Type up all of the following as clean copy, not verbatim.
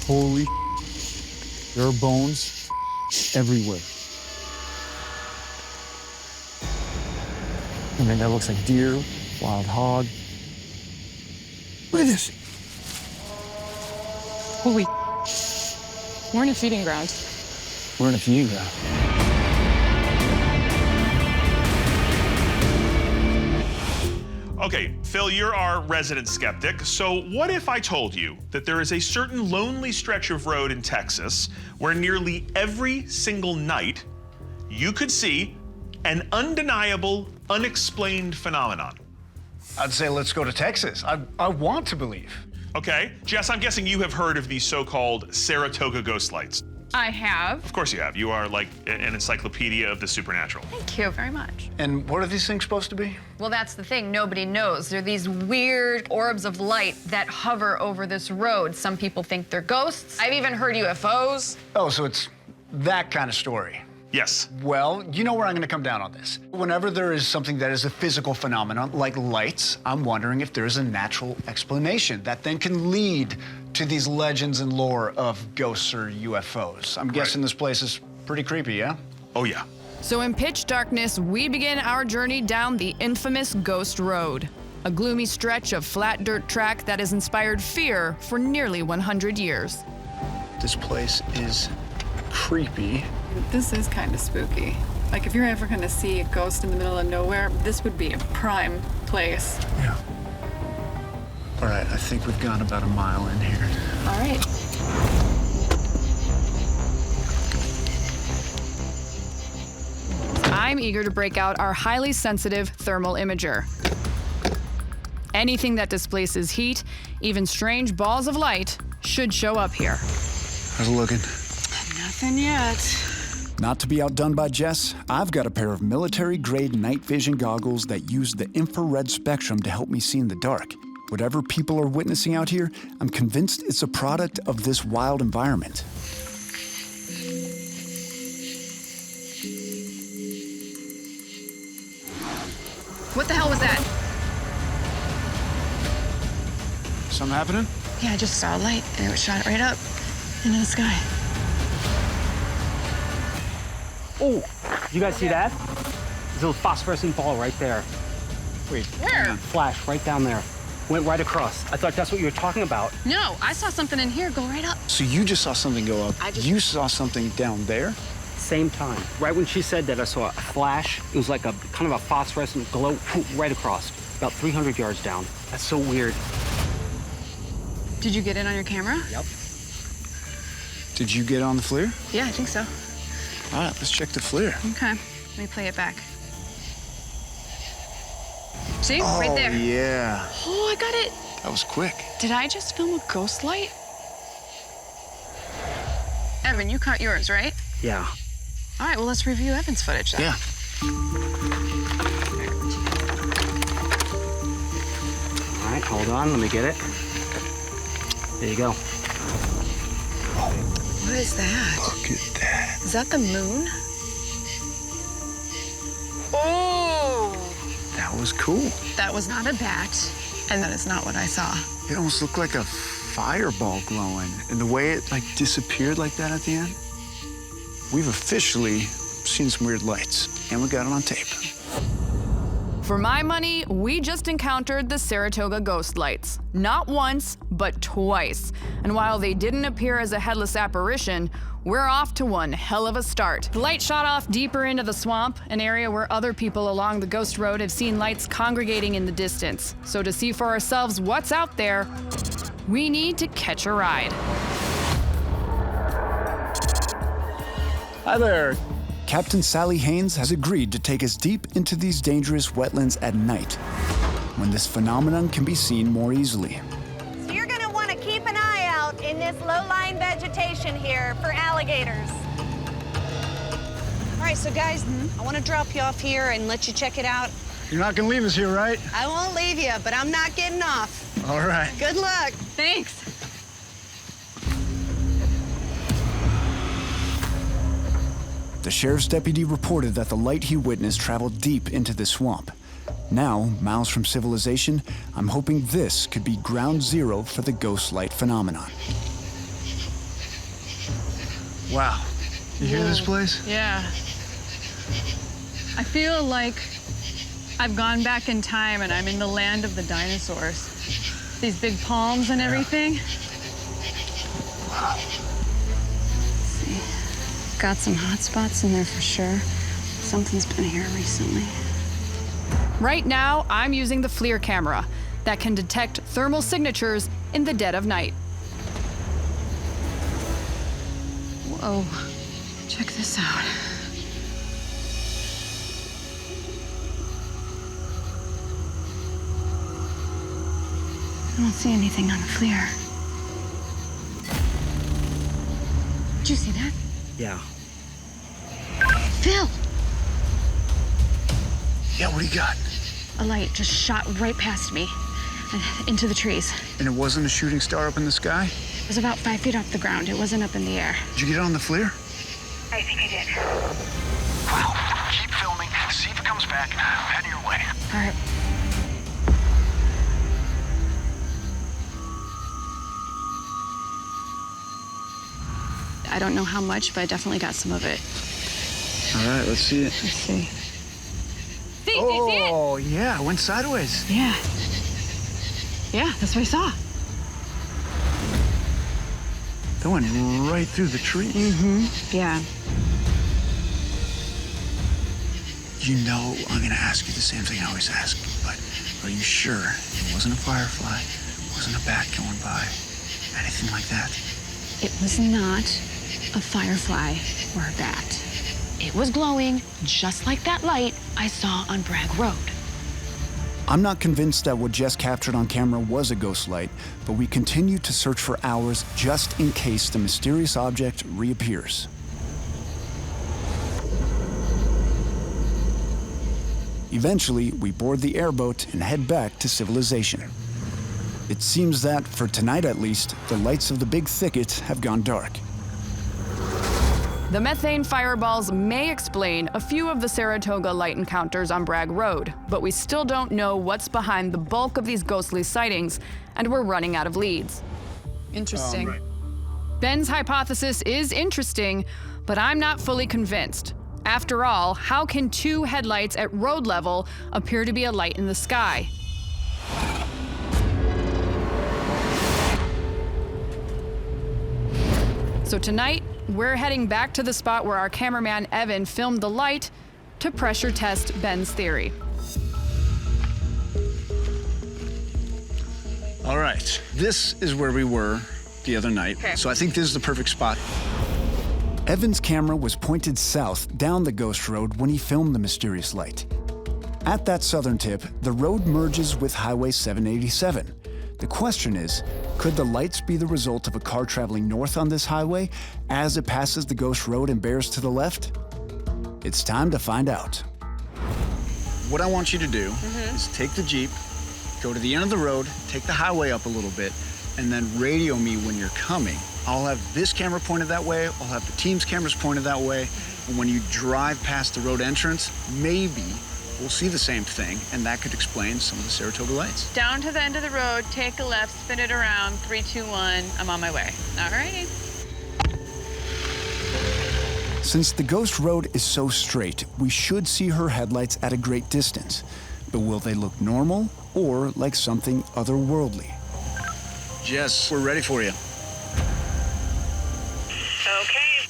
Holy, there are bones everywhere. I mean, that looks like deer, wild hog. Look at this. Holy, we're in a feeding ground. We're in a feeding ground. Okay, Phil, you're our resident skeptic. So what if I told you that there is a certain lonely stretch of road in Texas where nearly every single night you could see an undeniable, unexplained phenomenon? I'd say let's go to Texas. I want to believe. Okay, Jess, I'm guessing you have heard of these so-called Saratoga ghost lights. I have. Of course you have. You are like an encyclopedia of the supernatural. Thank you very much. And what are these things supposed to be? Well, that's the thing. Nobody knows. They're these weird orbs of light that hover over this road. Some people think they're ghosts. I've even heard UFOs. Oh, so it's that kind of story. Yes. Well, you know where I'm going to come down on this. Whenever there is something that is a physical phenomenon, like lights, I'm wondering if there is a natural explanation that then can lead to these legends and lore of ghosts or UFOs. I'm guessing this place is pretty creepy, yeah? Oh, yeah. So in pitch darkness, we begin our journey down the infamous Ghost Road, a gloomy stretch of flat dirt track that has inspired fear for nearly 100 years. This place is creepy. This is kind of spooky. Like, if you're ever gonna see a ghost in the middle of nowhere, this would be a prime place. Yeah. All right, I think we've gone about a mile in here. All right. I'm eager to break out our highly sensitive thermal imager. Anything that displaces heat, even strange balls of light, should show up here. How's it looking? Nothing yet. Not to be outdone by Jess, I've got a pair of military-grade night vision goggles that use the infrared spectrum to help me see in the dark. Whatever people are witnessing out here, I'm convinced it's a product of this wild environment. What the hell was that? Something happening? Yeah, I just saw a light and it shot right up into the sky. Oh, you guys see that? There's a little phosphorescent ball right there. Wait. Where? Flash right down there. Went right across. I thought that's what you were talking about. No, I saw something in here go right up. So you just saw something go up. You saw something down there? Same time. Right when she said that, I saw a flash. It was like a kind of a phosphorescent glow right across, about 300 yards down. That's so weird. Did you get in on your camera? Yep. Did you get on the FLIR? Yeah, I think so. All right, let's check the FLIR. Okay, let me play it back. See, Oh, right there. yeah. Oh, I got it. That was quick. Did I just film a ghost light? Evan, you caught yours, right? Yeah. All right, well, let's review Evan's footage then. Yeah. All right, hold on. Let me get it. There you go. What is that? Look at that. Is that the moon? Oh! That was cool. That was not a bat, and that is not what I saw. It almost looked like a fireball glowing. And the way it like disappeared like that at the end. We've officially seen some weird lights, and we got it on tape. For my money, we just encountered the Saratoga ghost lights. Not once, but twice. And while they didn't appear as a headless apparition, we're off to one hell of a start. The light shot off deeper into the swamp, an area where other people along the ghost road have seen lights congregating in the distance. So to see for ourselves what's out there, we need to catch a ride. Hi there. Captain Sally Haynes has agreed to take us deep into these dangerous wetlands at night, when this phenomenon can be seen more easily. So you're gonna wanna keep an eye out in this low-lying vegetation here for alligators. All right, so guys, I wanna drop you off here and let you check it out. You're not gonna leave us here, right? I won't leave you, but I'm not getting off. All right. Good luck. Thanks. The sheriff's deputy reported that the light he witnessed traveled deep into the swamp. Now, miles from civilization, I'm hoping this could be ground zero for the ghost light phenomenon. Wow. You hear this place? Yeah. I feel like I've gone back in time and I'm in the land of the dinosaurs. These big palms and everything. Wow. Let's see. Got some hot spots in there for sure. Something's been here recently. Right now, I'm using the FLIR camera that can detect thermal signatures in the dead of night. Whoa, check this out. I don't see anything on the FLIR. Did you see that? Yeah. Phil! Yeah, what do you got? A light just shot right past me and into the trees. And it wasn't a shooting star up in the sky? It was about 5 feet off the ground. It wasn't up in the air. Did you get it on the FLIR? I think I did. Wow. Keep filming. See if it comes back. Head your way. All right. I don't know how much, but I definitely got some of it. All right, let's see it. Let's see. See, do you see it? Oh, yeah, it went sideways. Yeah. Yeah, that's what I saw. That went right through the tree. Yeah. You know I'm gonna ask you the same thing I always ask, but are you sure it wasn't a firefly, wasn't a bat going by, anything like that? It was not a firefly or a bat. It was glowing just like that light I saw on Bragg Road. I'm not convinced that what Jess captured on camera was a ghost light, but we continue to search for hours just in case the mysterious object reappears. Eventually, we board the airboat and head back to civilization. It seems that, for tonight at least, the lights of the big thicket have gone dark. The methane fireballs may explain a few of the Saratoga light encounters on Bragg Road, but we still don't know what's behind the bulk of these ghostly sightings, and we're running out of leads. Interesting. Ben's hypothesis is interesting, but I'm not fully convinced. After all, how can two headlights at road level appear to be a light in the sky? So tonight, we're heading back to the spot where our cameraman Evan filmed the light to pressure test Ben's theory. All right, this is where we were the other night, so I think this is the perfect spot. Evan's camera was pointed south down the ghost road when he filmed the mysterious light. At that southern tip, the road merges with Highway 787. The question is, could the lights be the result of a car traveling north on this highway as it passes the ghost road and bears to the left? It's time to find out. What I want you to do is take the Jeep, go to the end of the road, take the highway up a little bit, and then radio me when you're coming. I'll have this camera pointed that way, I'll have the team's cameras pointed that way, and when you drive past the road entrance, maybe we'll see the same thing, and that could explain some of the Saratoga lights. Down to the end of the road, take a left, spin it around, 3, 2, 1, I'm on my way. All right. Since the ghost road is so straight, we should see her headlights at a great distance. But will they look normal or like something otherworldly? Jess, we're ready for you. Okay.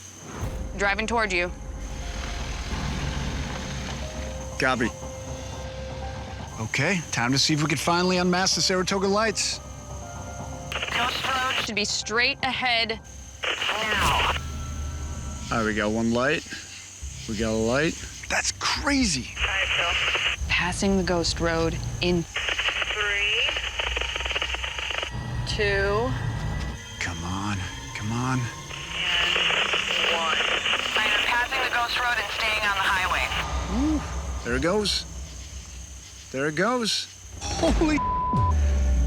Driving toward you. Copy. Okay, time to see if we can finally unmask the Saratoga lights. Ghost Road Should be straight ahead. now. All right, we got one light. We got a light. That's crazy. 5, Phil. Passing the ghost road in 3. 2. Come on, come on. And 1. I'm passing the ghost road and staying on the highway. There it goes. There it goes. Holy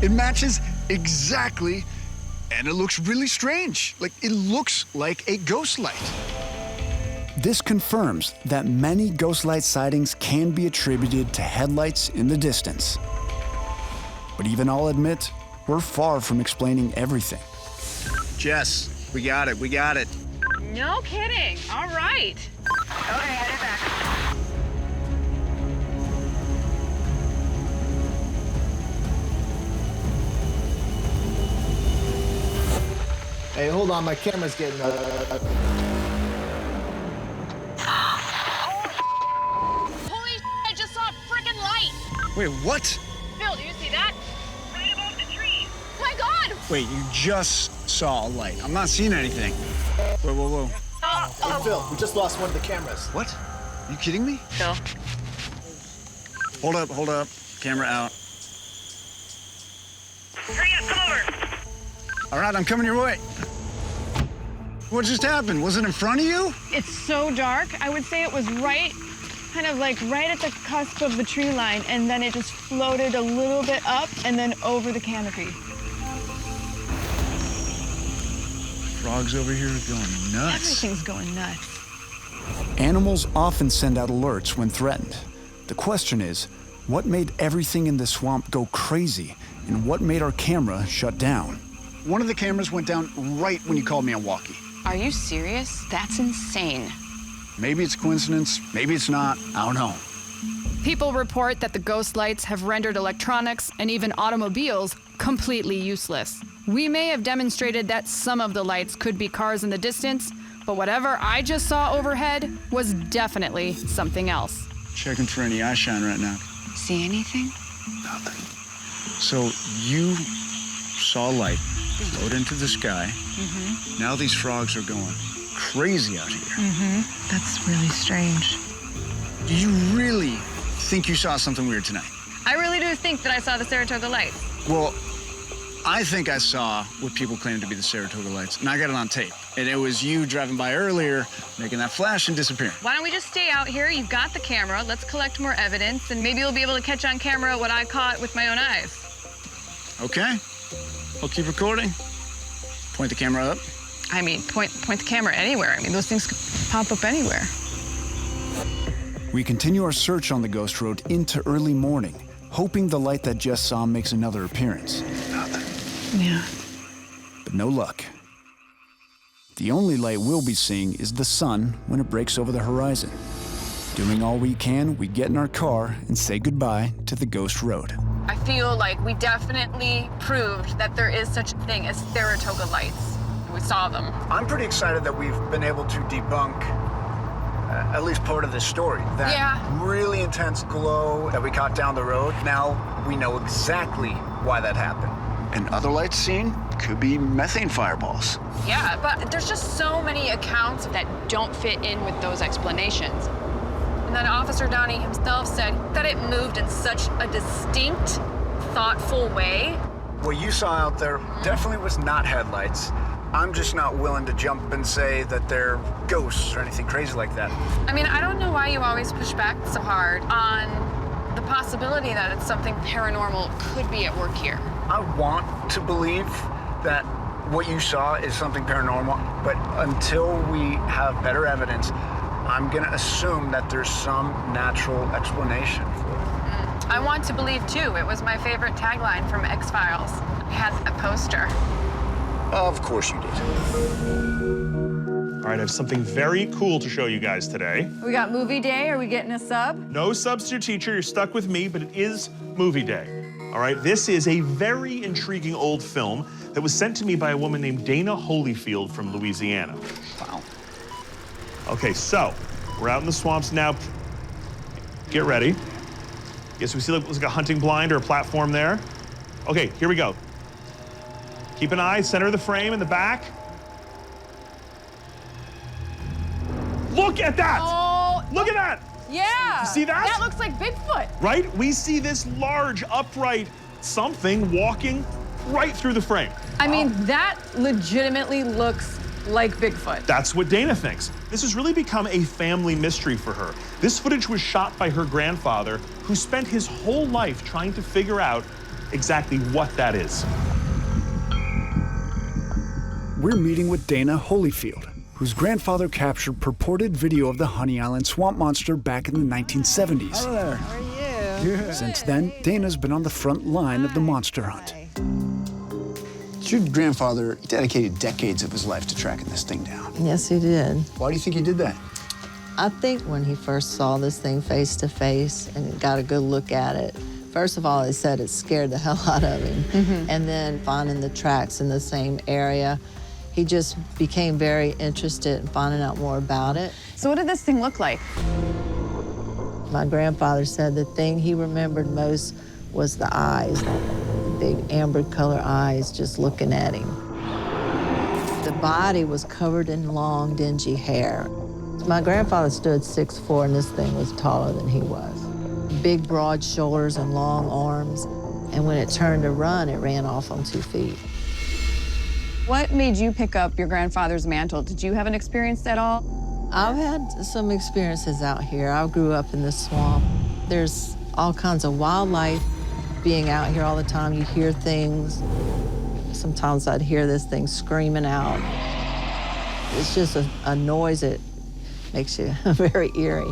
it matches exactly, and it looks really strange. Like, it looks like a ghost light. This confirms that many ghost light sightings can be attributed to headlights in the distance. But even I'll admit, we're far from explaining everything. Jess, we got it, we got it. No kidding. All right. Okay, headed back. Hey, hold on, my camera's getting Holy I just saw a freaking light. Wait, what? Phil, do you see that? Right above the tree. Oh my God. Wait, you just saw a light. I'm not seeing anything. Whoa, whoa, whoa. Hey, Phil, we just lost one of the cameras. What? You kidding me? Phil. Hold up. Camera out. Hurry up, come over. All right, I'm coming your way. What just happened? Was it in front of you? It's so dark. I would say it was right at the cusp of the tree line, and then it just floated a little bit up and then over the canopy. Frogs over here are going nuts. Everything's going nuts. Animals often send out alerts when threatened. The question is, what made everything in the swamp go crazy, and what made our camera shut down? One of the cameras went down right when you called me on walkie. Are you serious? That's insane. Maybe it's coincidence, maybe it's not, I don't know. People report that the ghost lights have rendered electronics and even automobiles completely useless. We may have demonstrated that some of the lights could be cars in the distance, but whatever I just saw overhead was definitely something else. Checking for any eye shine right now. See anything? Nothing. So you saw a light float into the sky. Mm-hmm. Now these frogs are going crazy out here. Mm-hmm. That's really strange. Do you really think you saw something weird tonight? I really do think that I saw the Saratoga lights. Well, I think I saw what people claim to be the Saratoga lights, and I got it on tape. And it was you driving by earlier, making that flash and disappearing. Why don't we just stay out here? You've got the camera. Let's collect more evidence, and maybe you'll be able to catch on camera what I caught with my own eyes. Okay. I'll keep recording. Point the camera up. I mean, point the camera anywhere. I mean, those things could pop up anywhere. We continue our search on the ghost road into early morning, hoping the light that Jess saw makes another appearance. Nothing. Yeah. But no luck. The only light we'll be seeing is the sun when it breaks over the horizon. Doing all we can, we get in our car and say goodbye to the ghost road. I feel like we definitely proved that there is such a thing as Saratoga lights. We saw them. I'm pretty excited that we've been able to debunk at least part of this story. That really intense glow that we caught down the road, now we know exactly why that happened. And other lights seen could be methane fireballs. Yeah, but there's just so many accounts that don't fit in with those explanations. And then Officer Donnie himself said that it moved in such a distinct, thoughtful way. What you saw out there definitely was not headlights. I'm just not willing to jump and say that they're ghosts or anything crazy like that. I mean, I don't know why you always push back so hard on the possibility that it's something paranormal could be at work here. I want to believe that what you saw is something paranormal, but until we have better evidence, I'm gonna assume that there's some natural explanation for it. I want to believe too. It was my favorite tagline from X-Files. It has a poster. Of course you did. All right, I have something very cool to show you guys today. We got movie day. Are we getting a sub? No substitute teacher, you're stuck with me, but it is movie day. All right, this is a very intriguing old film that was sent to me by a woman named Dana Holyfield from Louisiana. Wow. Okay, so we're out in the swamps now. Get ready. Yes, we see looks like a hunting blind or a platform there. Okay, here we go. Keep an eye, center of the frame in the back. Look at that! Oh, Look at that! yeah. You see that? That looks like Bigfoot. Right? We see this large, upright something walking right through the frame. I mean, that legitimately looks like Bigfoot. That's what Dana thinks. This has really become a family mystery for her. This footage was shot by her grandfather, who spent his whole life trying to figure out exactly what that is. We're meeting with Dana Holyfield, whose grandfather captured purported video of the Honey Island swamp monster back in the 1970s. Hello there. How are you? Since then, Dana's been on the front line of the monster hunt. Your grandfather dedicated decades of his life to tracking this thing down. Yes, he did. Why do you think he did that? I think when he first saw this thing face to face and got a good look at it, first of all, he said it scared the hell out of him. And then finding the tracks in the same area, he just became very interested in finding out more about it. So what did this thing look like? My grandfather said the thing he remembered most was the eyes, the big amber color eyes just looking at him. The body was covered in long, dingy hair. My grandfather stood 6'4", and this thing was taller than he was. Big, broad shoulders and long arms. And when it turned to run, it ran off on 2 feet. What made you pick up your grandfather's mantle? Did you have an experience at all? I've had some experiences out here. I grew up in the swamp. There's all kinds of wildlife being out here all the time. You hear things. Sometimes I'd hear this thing screaming out. It's just a noise that makes you very eerie.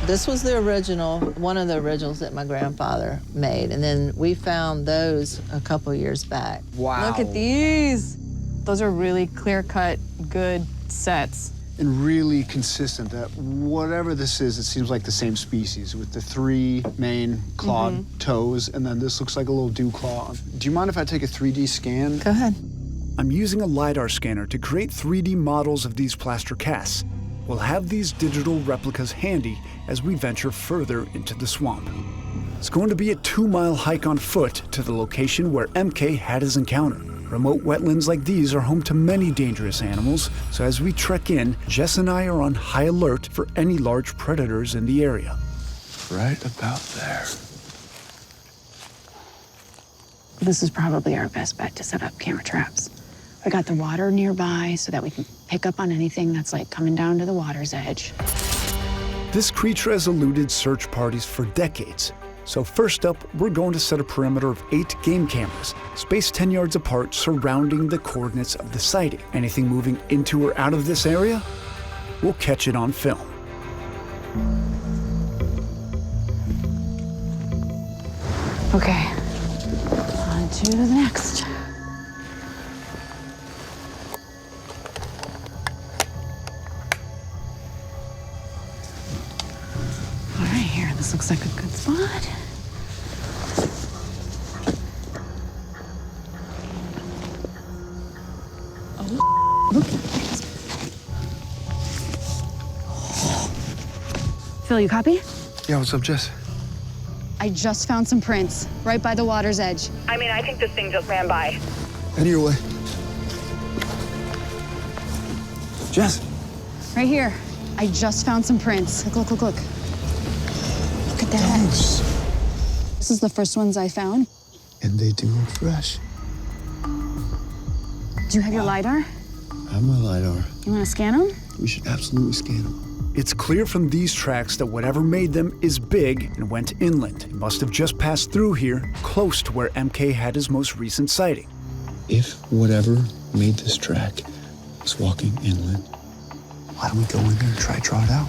This was the original, one of the originals that my grandfather made, and then we found those a couple years back. Wow. Look at these. Those are really clear-cut, good sets. And really consistent that whatever this is, it seems like the same species with the 3 main clawed toes, and then this looks like a little dew claw. Do you mind if I take a 3D scan? Go ahead. I'm using a LiDAR scanner to create 3D models of these plaster casts. We'll have these digital replicas handy as we venture further into the swamp. It's going to be a 2-mile hike on foot to the location where MK had his encounter. Remote wetlands like these are home to many dangerous animals, so as we trek in, Jess and I are on high alert for any large predators in the area. Right about there. This is probably our best bet to set up camera traps. We got the water nearby so that we can pick up on anything that's like coming down to the water's edge. This creature has eluded search parties for decades. So first up, we're going to set a perimeter of 8 game cameras, spaced 10 yards apart, surrounding the coordinates of the sighting. Anything moving into or out of this area, we'll catch it on film. Okay, on to the next. All right, here, this looks like a good spot. Phil, you copy? Yeah, what's up, Jess? I just found some prints right by the water's edge. I mean, I think this thing just ran by. Head your way. Jess. Right here. I just found some prints. Look, look, look, look. Look at that. Those. This is the first ones I found. And they do look fresh. Do you have your LiDAR? I have my LiDAR. You want to scan them? We should absolutely scan them. It's clear from these tracks that whatever made them is big and went inland. It must have just passed through here, close to where MK had his most recent sighting. If whatever made this track was walking inland, why don't we go in there and try to draw it out?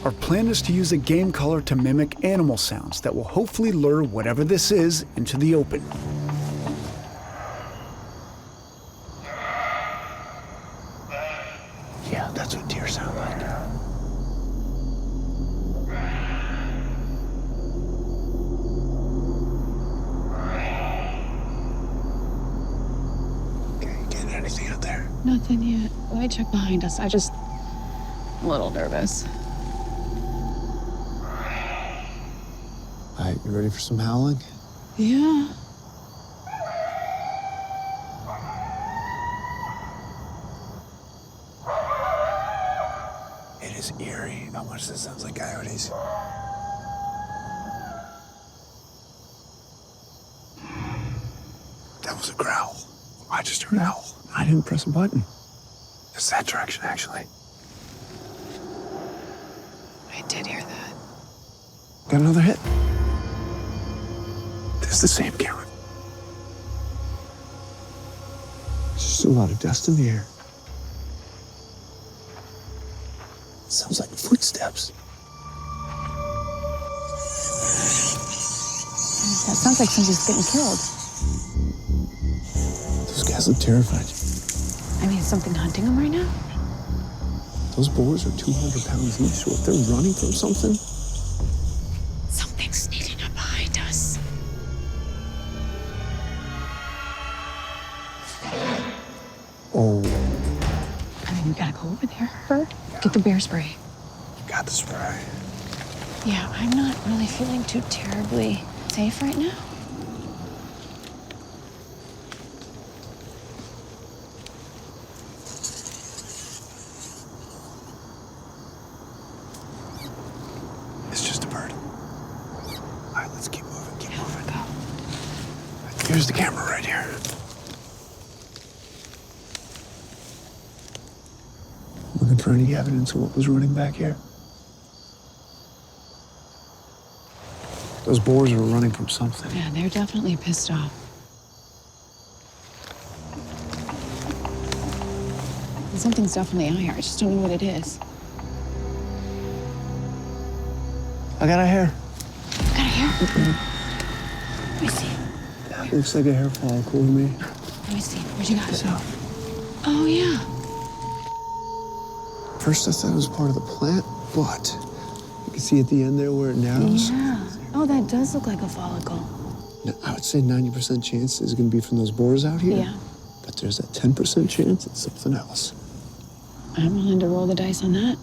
Our plan is to use a game color to mimic animal sounds that will hopefully lure whatever this is into the open. Yeah, that's what deer sound like. Okay, getting anything out there? Nothing yet. Let me check behind us. I'm a little nervous. All right, you ready for some howling? Yeah. It is eerie. How much this sounds like coyotes. That was a growl. I just heard an owl. I didn't press a button. It's that direction, actually. I did hear that. Got another hit. This is the same camera. There's just a lot of dust in the air. It sounds like footsteps. That sounds like somebody's getting killed. Those guys look terrified. I mean, is something hunting them right now? Those boars are 200 pounds each, so if they're running from something... Something's sneaking up behind us. Oh. I mean, we gotta go over there. Her, get the bear spray. Got the spray. Yeah, I'm not really feeling too terribly safe right now. It's just a bird. All right, let's keep moving, keep moving. Go. Here's the camera right here. Looking for any evidence of what was running back here? Those boars were running from something. Yeah, they're definitely pissed off. Something's definitely out here. I just don't know what it is. I got a hair. Got a hair? Let me see. That looks like a hair follicle to me. Let me see. Where'd you got it? out. Oh, yeah. First I thought it was part of the plant, but you can see at the end there where it narrows. Yeah. Oh, that does look like a follicle. Now, I would say 90% chance is going to be from those boars out here. Yeah. But there's a 10% chance it's something else. I'm willing to roll the dice on that.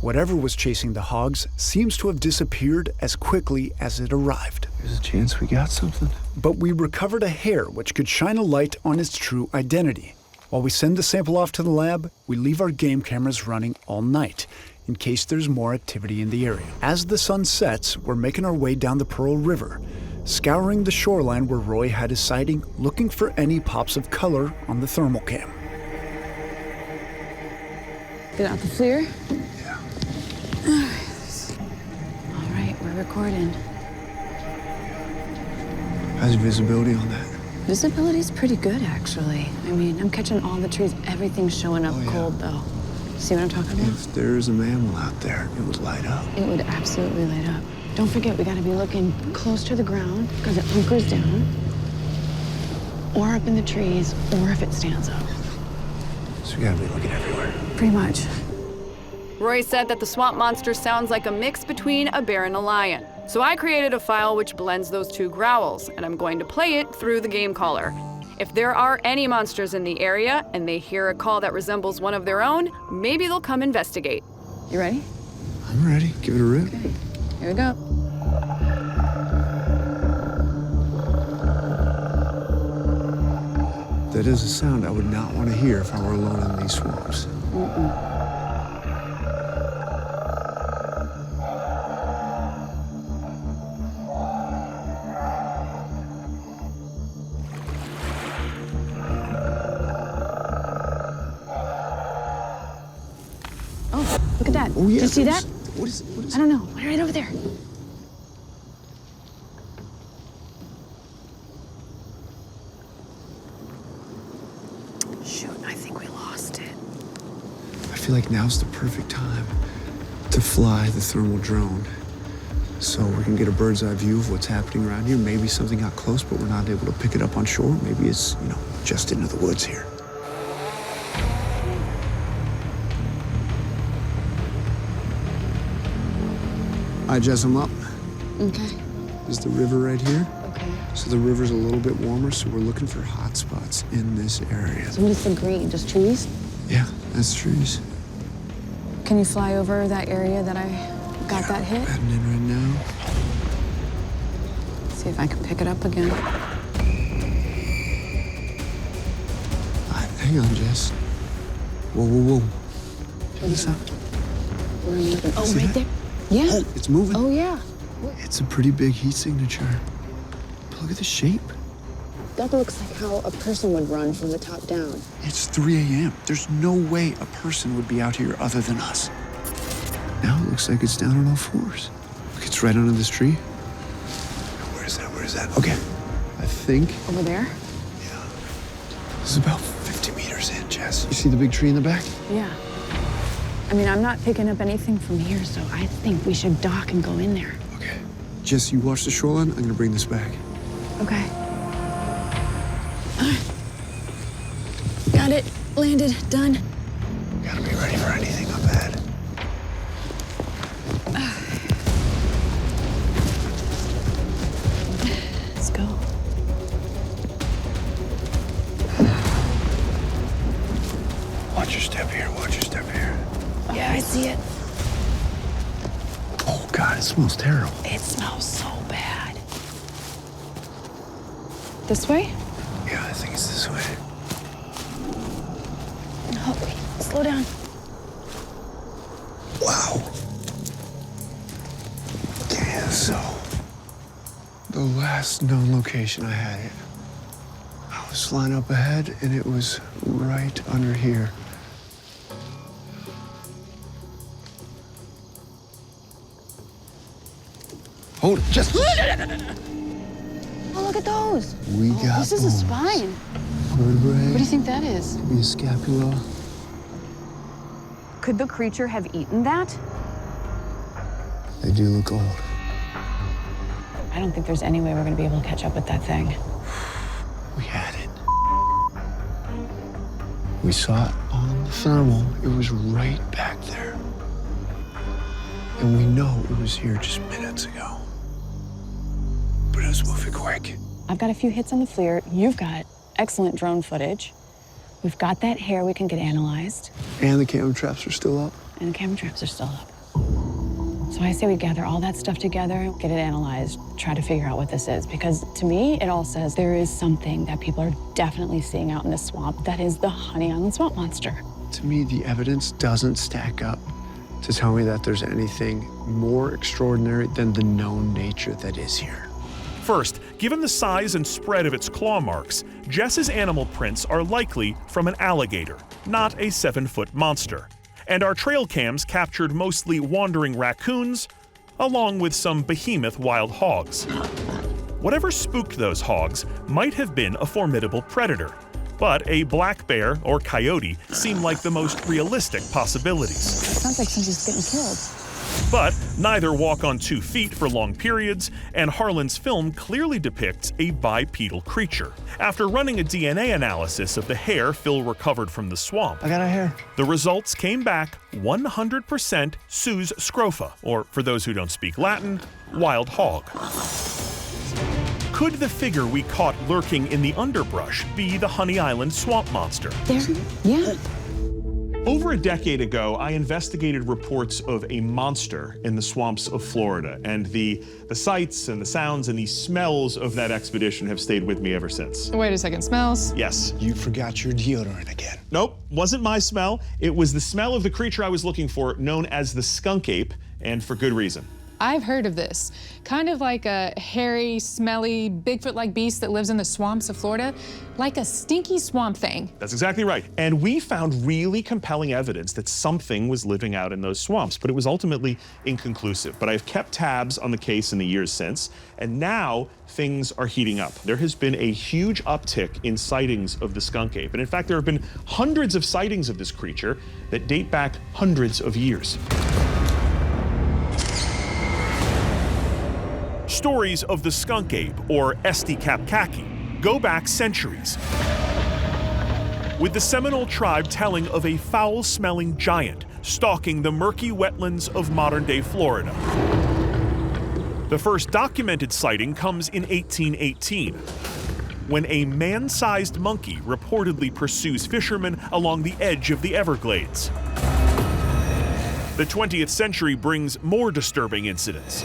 Whatever was chasing the hogs seems to have disappeared as quickly as it arrived. There's a chance we got something. But we recovered a hair which could shine a light on its true identity. While we send the sample off to the lab, we leave our game cameras running all night in case there's more activity in the area. As the sun sets, we're making our way down the Pearl River, scouring the shoreline where Roy had his sighting, looking for any pops of color on the thermal cam. Get out the FLIR? Yeah. All right, we're recording. How's your visibility on that? Visibility's pretty good, actually. I mean, I'm catching all the trees. Everything's showing up cold, though. See what I'm talking about? If there's a mammal out there, it would light up. It would absolutely light up. Don't forget, we gotta be looking close to the ground, because it hunkers down, or up in the trees, or if it stands up. So we gotta be looking everywhere. Pretty much. Roy said that the swamp monster sounds like a mix between a bear and a lion. So I created a file which blends those two growls, and I'm going to play it through the game caller. If there are any monsters in the area and they hear a call that resembles one of their own, maybe they'll come investigate. You ready? I'm ready. Give it a rip. Okay. Here we go. That is a sound I would not want to hear if I were alone in these swamps. Oh, look at that. Oh, yeah. Did you see that? What is it? I don't know. Right over there. Shoot, I think we lost it. I feel like now's the perfect time to fly the thermal drone. So we can get a bird's eye view of what's happening around here. Maybe something got close, but we're not able to pick it up on shore. Maybe it's, just into the woods here. All right, Jess, I'm up. Okay. There's the river right here. Okay. So the river's a little bit warmer, so we're looking for hot spots in this area. So what is the green? Just trees? Yeah, that's trees. Can you fly over that area that I got that hit? Heading in right now. See if I can pick it up again. All right, hang on, Jess. Whoa. Check this out. Oh, See right that? there. Yeah. Oh, it's moving. Oh, yeah. It's a pretty big heat signature. But look at the shape. That looks like how a person would run from the top down. It's 3 a.m. There's no way a person would be out here other than us. Now it looks like it's down on all fours. Look, it's right under this tree. Where is that? Okay. I think Over there? this is about 50 meters in, Jess. You see the big tree in the back? Yeah. I mean, I'm not picking up anything from here, so I think we should dock and go in there. Okay. Jess, you watch the shoreline. I'm gonna bring this back. Okay. Landed. Done. Gotta be ready for anything up ahead. Let's go. Watch your step here, watch your step here. Yeah, I see it. Oh God, it smells terrible. It smells so bad. This way? Yeah, I think it's this way. Oh, wait. Slow down. Wow. Okay, so the last known location I had it, I was flying up ahead and it was right under here. Hold, just. Oh, look at those. We got This is a spine. vertebrae. What do you think that is? Could be a scapula. Could the creature have eaten that? They do look old. I don't think there's any way we're gonna be able to catch up with that thing. We had it. We saw it on the thermal. It was right back there. And we know it was here just minutes ago. But it was moving quick. I've got a few hits on the FLIR. You've got excellent drone footage. We've got that hair we can get analyzed. And the camera traps are still up. And the camera traps are still up. So I say we gather all that stuff together, get it analyzed, try to figure out what this is. Because to me, it all says there is something that people are definitely seeing out in this swamp that is the Honey Island swamp monster. To me, the evidence doesn't stack up to tell me that there's anything more extraordinary than the known nature that is here. First, given the size and spread of its claw marks, Jess's animal prints are likely from an alligator, not a 7-foot monster. And our trail cams captured mostly wandering raccoons, along with some behemoth wild hogs. Whatever spooked those hogs might have been a formidable predator, but a black bear or coyote seem like the most realistic possibilities. Sounds like somebody's getting killed. But neither walk on 2 feet for long periods, and Harlan's film clearly depicts a bipedal creature. After running a DNA analysis of the hair Phil recovered from the swamp, I got a hair. the results came back 100% Sus scrofa, or for those who don't speak Latin, wild hog. Could the figure we caught lurking in the underbrush be the Honey Island swamp monster? There? Yeah. Over a decade ago, I investigated reports of a monster in the swamps of Florida, and the sights and the sounds and the smells of that expedition have stayed with me ever since. Wait a second, smells? Yes. You forgot your deodorant again. Nope, wasn't my smell. It was the smell of the creature I was looking for, known as the skunk ape, and for good reason. I've heard of this. Kind of like a hairy, smelly, Bigfoot-like beast that lives in the swamps of Florida. Like a stinky swamp thing. That's exactly right. And we found really compelling evidence that something was living out in those swamps, but it was ultimately inconclusive. But I've kept tabs on the case in the years since, and now things are heating up. There has been a huge uptick in sightings of the skunk ape. And in fact, there have been hundreds of sightings of this creature that date back hundreds of years. Stories of the skunk ape, or Estikapkaki, go back centuries, with the Seminole tribe telling of a foul-smelling giant stalking the murky wetlands of modern-day Florida. The first documented sighting comes in 1818, when a man-sized monkey reportedly pursues fishermen along the edge of the Everglades. The 20th century brings more disturbing incidents.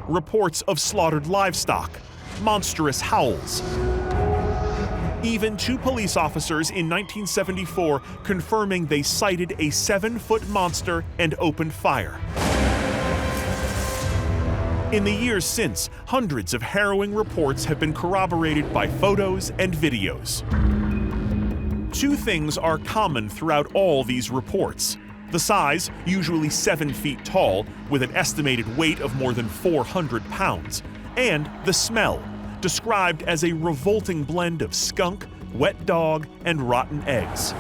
Reports of slaughtered livestock, monstrous howls. Even 2 police officers in 1974 confirming they sighted a 7-foot monster and opened fire. In the years since, hundreds of harrowing reports have been corroborated by photos and videos. 2 things are common throughout all these reports. The size, usually 7 feet tall, with an estimated weight of more than 400 pounds, and the smell, described as a revolting blend of skunk, wet dog, and rotten eggs.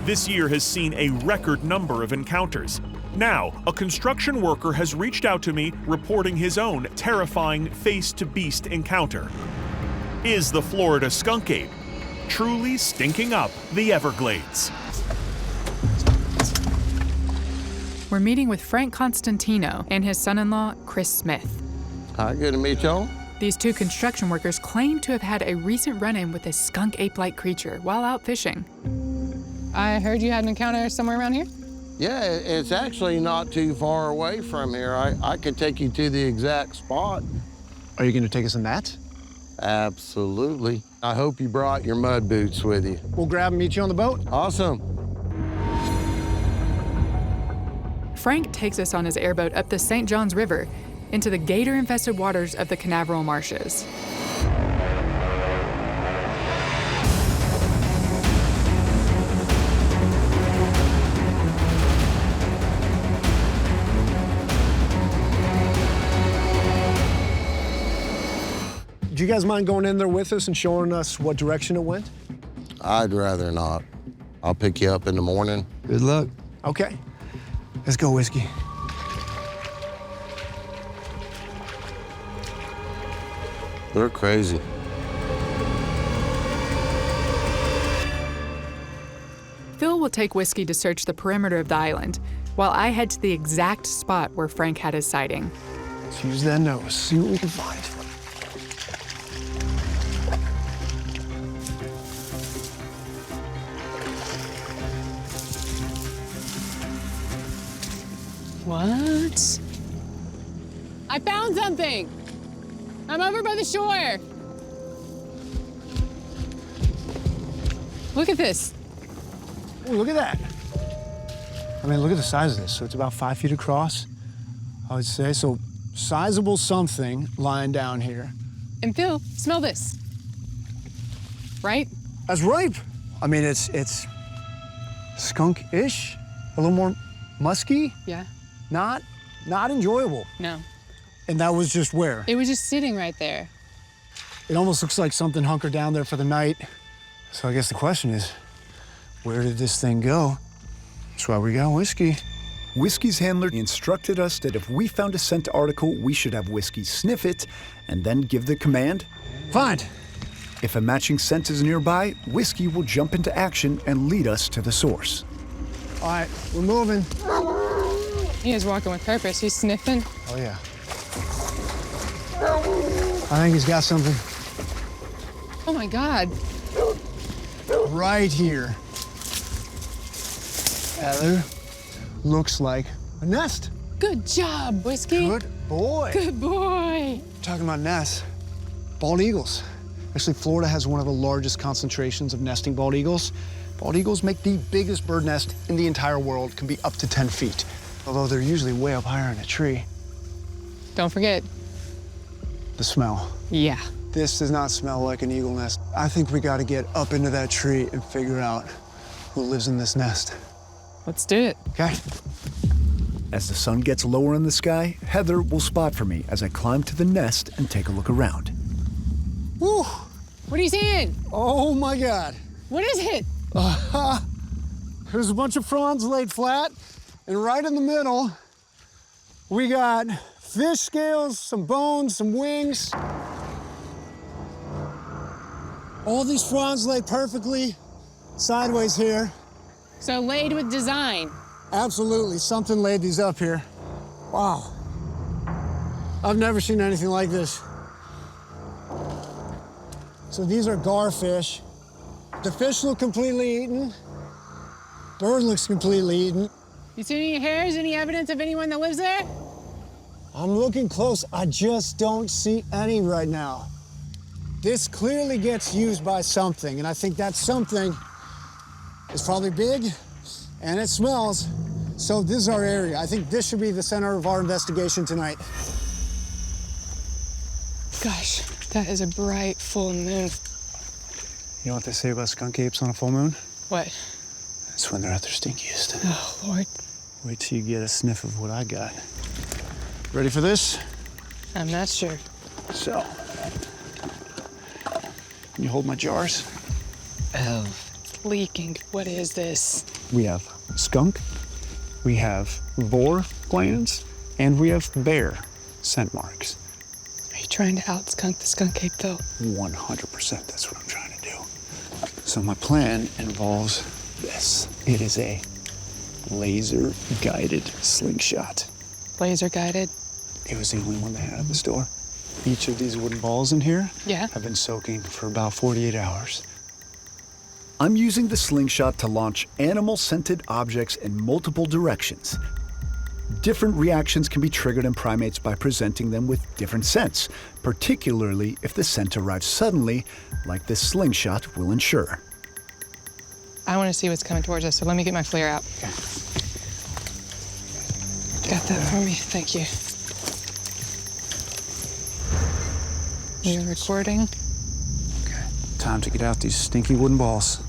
This year has seen a record number of encounters. Now, a construction worker has reached out to me reporting his own terrifying face-to-beast encounter. Is the Florida skunk ape truly stinking up the Everglades. We're meeting with Frank Constantino and his son-in-law, Chris Smith. Hi, good to meet y'all. These two construction workers claim to have had a recent run-in with a skunk ape-like creature while out fishing. I heard you had an encounter somewhere around here? Yeah, it's actually not too far away from here. I could take you to the exact spot. Are you going to take us in that? Absolutely. I hope you brought your mud boots with you. We'll grab and meet you on the boat. Awesome. Frank takes us on his airboat up the St. Johns River into the gator-infested waters of the Canaveral Marshes. Do you guys mind going in there with us and showing us what direction it went? I'd rather not. I'll pick you up in the morning. Good luck. Okay. Let's go, Whiskey. They're crazy. Phil will take Whiskey to search the perimeter of the island, while I head to the exact spot where Frank had his sighting. Let's use that nose, see what we can find. What? I found something! I'm over by the shore! Look at this. Oh, look at that. I mean, look at the size of this. So it's about 5 feet across, I would say. So sizable something lying down here. And Phil, smell this. Right? That's ripe. I mean, it's skunk-ish, a little more musky. Yeah. Not enjoyable. No. And that was just where? It was just sitting right there. It almost looks like something hunkered down there for the night. So I guess the question is, where did this thing go? That's why we got Whiskey. Whiskey's handler instructed us that if we found a scent article, we should have Whiskey sniff it and then give the command. Find. If a matching scent is nearby, Whiskey will jump into action and lead us to the source. All right, we're moving. He is walking with purpose. He's sniffing. Oh, yeah. I think he's got something. Oh, my God. Right here. There looks like a nest. Good job, Whiskey. Good boy. Good boy. Talking about nests, bald eagles. Actually, Florida has one of the largest concentrations of nesting bald eagles. Bald eagles make the biggest bird nest in the entire world, can be up to 10 feet. Although they're usually way up higher in a tree. Don't forget. The smell. Yeah. This does not smell like an eagle nest. I think we gotta get up into that tree and figure out who lives in this nest. Let's do it. Okay. As the sun gets lower in the sky, Heather will spot for me as I climb to the nest and take a look around. Whew. What are you seeing? Oh my God. What is it? There's a bunch of fronds laid flat, and right in the middle, we got fish scales, some bones, some wings. All these fronds laid perfectly sideways here. So laid with design. Absolutely, something laid these up here. Wow. I've never seen anything like this. So these are garfish. The fish look completely eaten. Bird looks completely eaten. You see any hairs, any evidence of anyone that lives there? I'm looking close. I just don't see any right now. This clearly gets used by something, and I think that something is probably big, and it smells. So this is our area. I think this should be the center of our investigation tonight. Gosh, that is a bright full moon. You know what they say about skunk apes on a full moon? What? It's when they're at their stinkiest. Oh, Lord. Wait till you get a sniff of what I got. Ready for this? I'm not sure. So, can you hold my jars? Oh. It's leaking. What is this? We have skunk, we have boar glands, and we have bear scent marks. Are you trying to out-skunk the skunk ape, Phil? 100%, that's what I'm trying to do. So my plan involves this. It is a laser-guided slingshot. Laser guided? It was the only one they had at the store. Each of these wooden balls in here Yeah. have been soaking for about 48 hours. I'm using the slingshot to launch animal-scented objects in multiple directions. Different reactions can be triggered in primates by presenting them with different scents, particularly if the scent arrives suddenly, like this slingshot will ensure. I want to see what's coming towards us, so let me get my flare out. Okay. Got that for me, thank you. You're recording? Okay, time to get out these stinky wooden balls.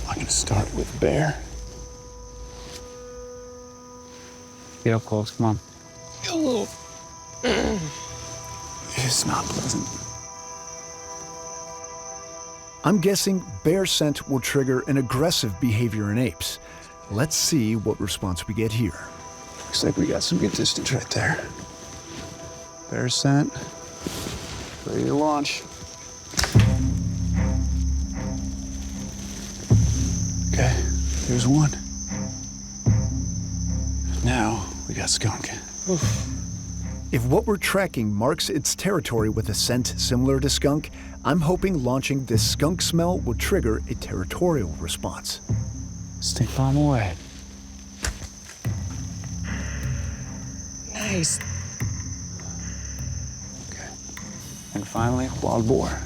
I'm gonna start with bear. Get up close, come on. Oh. It's not pleasant. I'm guessing bear scent will trigger an aggressive behavior in apes. Let's see what response we get here. Looks like we got some good distance right there. Bear scent. Ready to launch. Okay, there's one. Now we got skunk. Oof. If what we're tracking marks its territory with a scent similar to skunk, I'm hoping launching this skunk smell will trigger a territorial response. Stink bomb away. Nice. Okay. And finally, wild boar.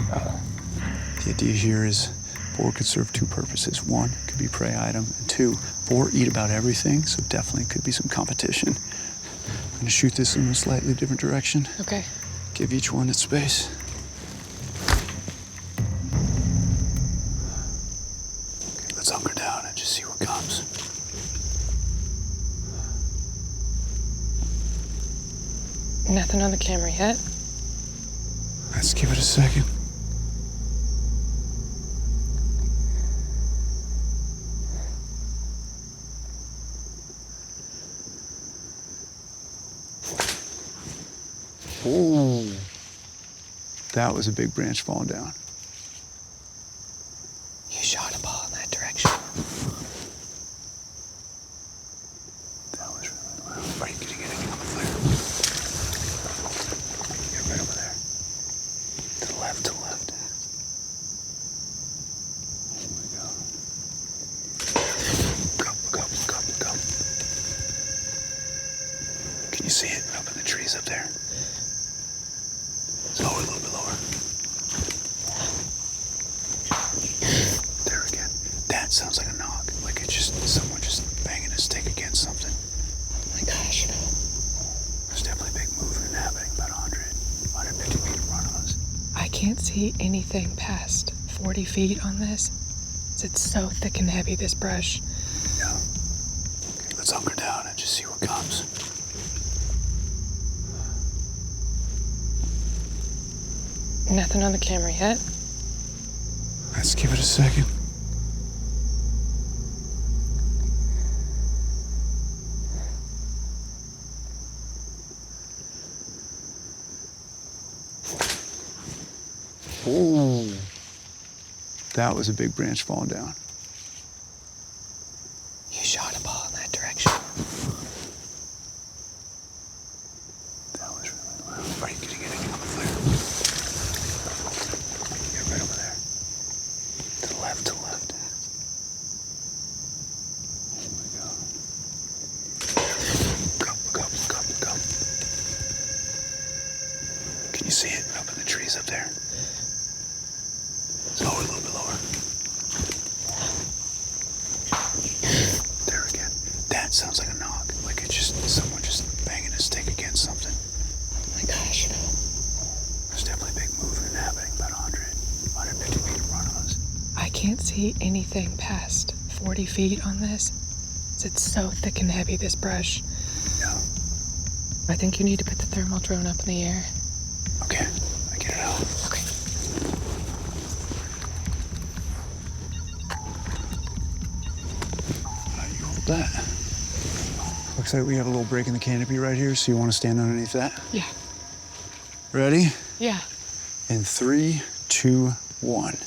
The idea here is boar could serve two purposes. One, it could be prey item, and two, boar eat about everything, so definitely could be some competition. I'm gonna shoot this in a slightly different direction. Okay. Give each one its space. Okay, let's hunker down and just see what comes. Nothing on the camera yet. Let's give it a second. Ooh. That was a big branch falling down. You shot a ball in that direction. That was really loud. Are you getting anything on the flare? Yeah, right over there. To the left, to the left. Here we go. Go. Can you see it up in the trees up there? Lower, a little bit lower. There again. That sounds like a knock. Like it's just someone just banging a stick against something. Oh my gosh. There's definitely a big movement happening about 150 feet in front of us. I can't see anything past 40 feet on this. It's so thick and heavy, this brush. Yeah. Okay, let's hunker down and just see what comes. Nothing on the camera yet. Let's give it a second. Ooh. That was a big branch falling down. You shot a ball in that direction. That was really loud. Are you getting anything on the flare? Yeah, right over there. To the left, to the left. Here we go. Go. Can you see it up in the trees up there? Lower, a little bit lower. There again. That sounds like a knock. Like it's just someone just banging a stick against something. Oh my gosh. There's definitely a big movement happening about 150 feet in front of us. I can't see anything past 40 feet on this. It's so thick and heavy, this brush. Yeah. I think you need to put the thermal drone up in the air. Okay, I get it out. Okay. You hold that. Looks like we have a little break in the canopy right here, so you want to stand underneath that? Yeah. Ready? Yeah. In 3, 2, 1.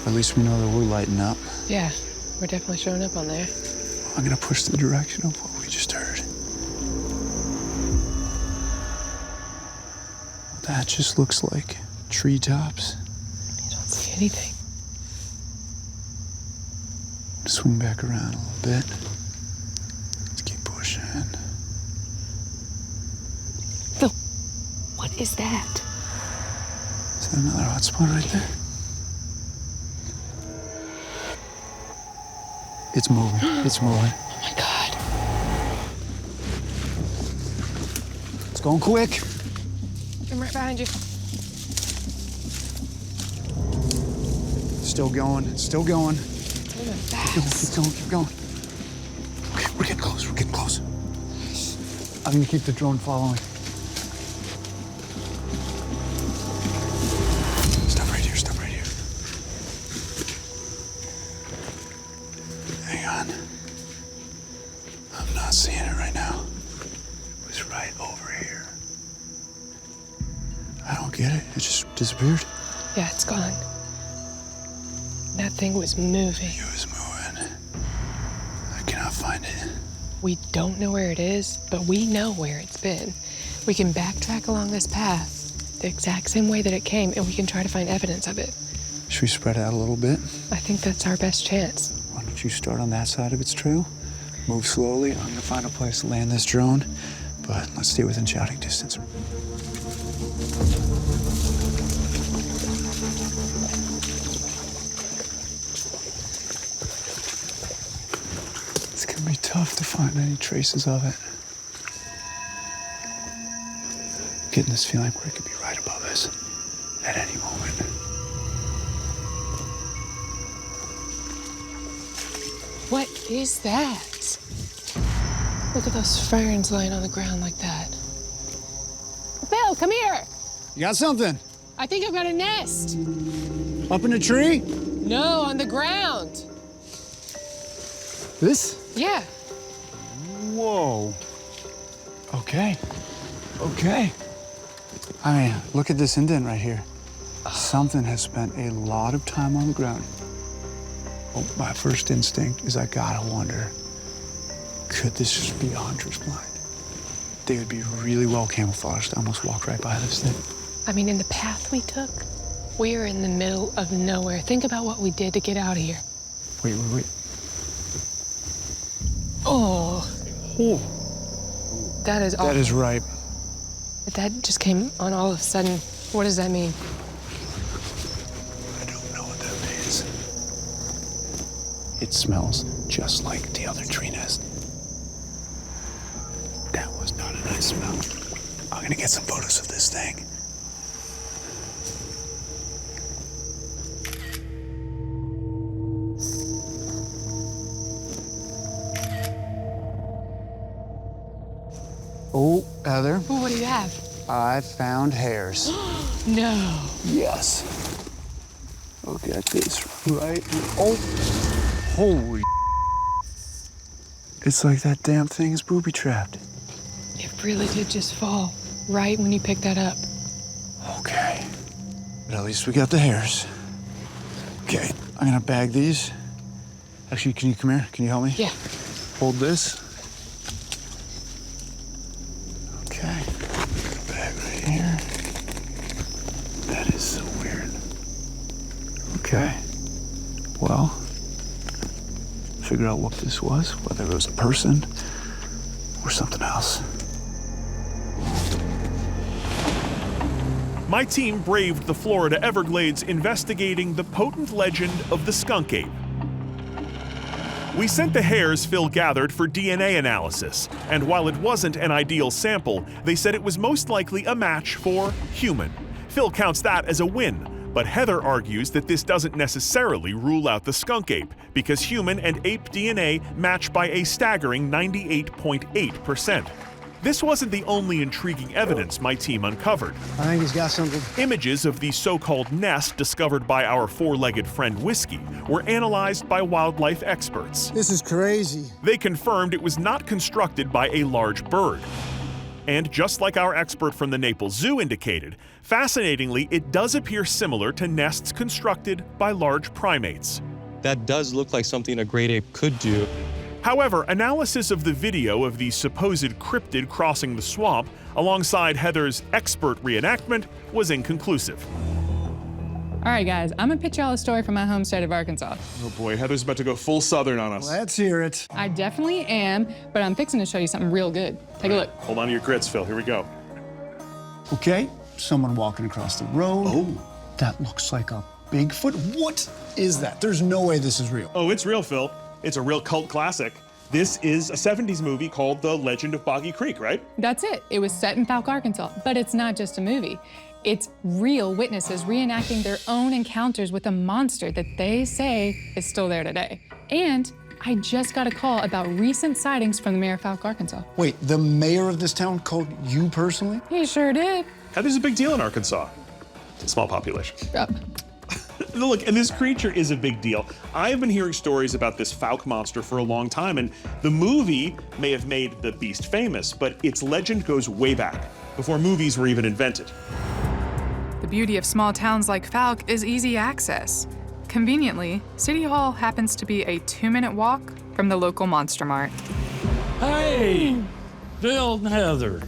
At least we know that we're lighting up. Yeah, we're definitely showing up on there. I'm gonna push the direction of what we just heard. That just looks like treetops. You don't see anything. Swing back around a little bit. Let's keep pushing. Phil, what is that? Is that another hot spot right there? It's moving. It's moving. Oh my God. It's going quick. I'm right behind you. Still going. It's still going. It's moving Keep fast. going. Keep going. Keep going. Okay, we're getting close. We're getting close. I'm gonna keep the drone following. Stop right here. Stop right here. Hang on. I'm not seeing it right now. It's right over here. I don't get it. It just disappeared. Yeah, it's gone. That thing was moving. It was moving. I cannot find it. We don't know where it is, but we know where it's been. We can backtrack along this path the exact same way that it came, and we can try to find evidence of it. Should we spread out a little bit? I think that's our best chance. Why don't you start on that side of its trail? Move slowly. I'm gonna find a place to land this drone, but let's stay within shouting distance. It's gonna be tough to find any traces of it. I'm getting this feeling where it could be right above us at any moment. What is that? Look at those ferns lying on the ground like that. Bill, come here. You got something? I think I've got a nest. Up in a tree? No, on the ground. This? Yeah. Whoa. Okay. Okay. I mean, look at this indent right here. Something has spent a lot of time on the ground. Oh, my first instinct is I gotta wonder, could this just be a hunter's blind? They would be really well camouflaged. I almost walked right by this thing. I mean, in the path we took, we are in the middle of nowhere. Think about what we did to get out of here. Wait. Oh. That is awful. That is right. That just came on all of a sudden. What does that mean? I don't know what that means. It smells just like the other tree nest. That was not a nice smell. I'm gonna get some photos of this thing. Oh, Heather. Ooh, what do you have? I found hairs. No. Yes. Look at this right. Oh, holy. It's like that damn thing is booby trapped. It really did just fall right when you picked that up. Okay. But at least we got the hairs. Okay, I'm gonna bag these. Actually, can you come here? Can you help me? Yeah. Hold this. Okay. Bag right here. That is so weird. Okay. Well, figure out what this was, whether it was a person or something else. My team braved the Florida Everglades investigating the potent legend of the skunk ape. We sent the hairs Phil gathered for DNA analysis, and while it wasn't an ideal sample, they said it was most likely a match for human. Phil counts that as a win, but Heather argues that this doesn't necessarily rule out the skunk ape, because human and ape DNA match by a staggering 98.8%. This wasn't the only intriguing evidence my team uncovered. I think he's got something. Images of the so-called nest discovered by our four-legged friend Whiskey were analyzed by wildlife experts. This is crazy. They confirmed it was not constructed by a large bird. And just like our expert from the Naples Zoo indicated, fascinatingly, it does appear similar to nests constructed by large primates. That does look like something a great ape could do. However, analysis of the video of the supposed cryptid crossing the swamp alongside Heather's expert reenactment was inconclusive. All right, guys, I'm gonna pitch y'all a story from my home state of Arkansas. Oh boy, Heather's about to go full Southern on us. Let's hear it. I definitely am, but I'm fixing to show you something real good. Take a look. Hold on to your grits, Phil. Here we go. Okay, someone walking across the road. Oh. That looks like a Bigfoot. What is that? There's no way this is real. Oh, it's real, Phil. It's a real cult classic. This is a 70s movie called The Legend of Boggy Creek, right? That's it. It was set in Falk, Arkansas, but it's not just a movie. It's real witnesses reenacting their own encounters with a monster that they say is still there today. And I just got a call about recent sightings from the mayor of Falk, Arkansas. Wait, the mayor of this town called you personally? He sure did. Heather's a big deal in Arkansas. It's a small population. Look, and this creature is a big deal. I've been hearing stories about this Falk monster for a long time, and the movie may have made the beast famous, but its legend goes way back, before movies were even invented. The beauty of small towns like Falk is easy access. Conveniently, City Hall happens to be a 2-minute walk from the local Monster Mart. Hey, Phil and Heather.